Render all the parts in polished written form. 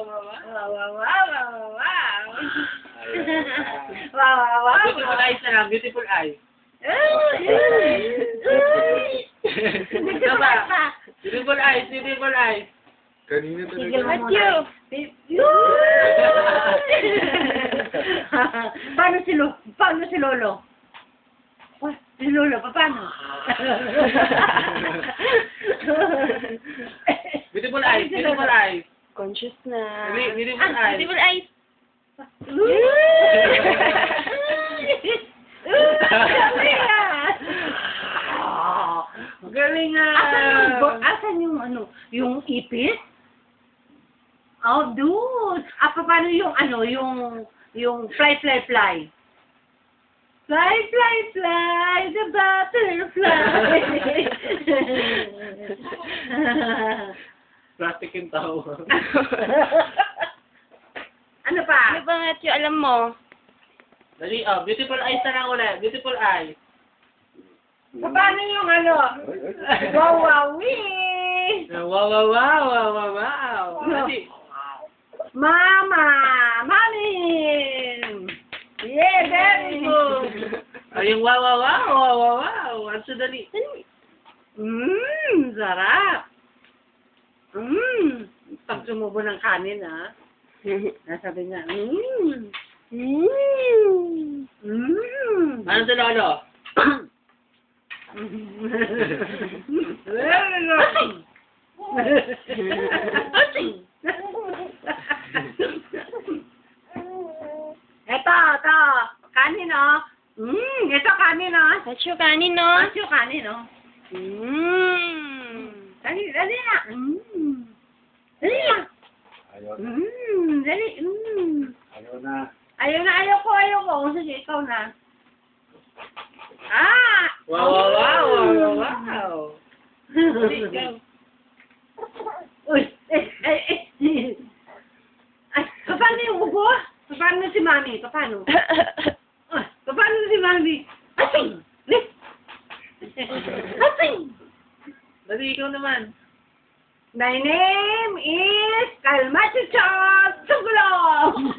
Wow, wow, wow, wow, wow. Wow, wow, wow. Beautiful eyes na lang, beautiful eyes. Beautiful eyes, beautiful eyes. Kanina Tigil mo talaga. muna. Paano si Lolo? Si Lolo, paano? Beautiful eyes, beautiful eyes. Conscious na. Beautiful eyes. Beautiful eyes. Galing ah! Galing nga. Asan yung ano? Yung ipis? Oh, dude! Paano yung ano? Yung fly. Fly, fly, fly, the butterfly. Plastic yung tao. Ano pa? Ano ba nga yung alam mo? Dali, beautiful eyes na lang ulit. Beautiful eyes. Paano yung ano? Wow, wow, wee! Wow, wow, wow, wow, wow, wow. Dali. Mama! Mami! Yeah, very good! Yung wow, wow, wow, wow, wow, wow. Ano sa dali? Sarap! Pag sumubo ng kanin, ha? Nasabi niya, Ano sa lolo? Ito, kanin, oh. Ito kanin, oh. Hacho kanin, no? Ito kanin, oh. Dali na. Dali na. Ayaw Dali. na. Ayaw ko. Sige, ikaw na. Wow, wow, wow, wow, wow. Uy, ay, paano yung ubo? Paano si Mami? Paano? Paano si Mami? Asing! Asing! Dali, ikaw naman. My name is Kalmachichon Sugulong!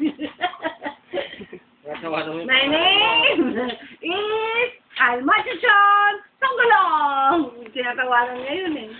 My name is Kalmachichon Sugulong! Tinatawanan niya yun eh.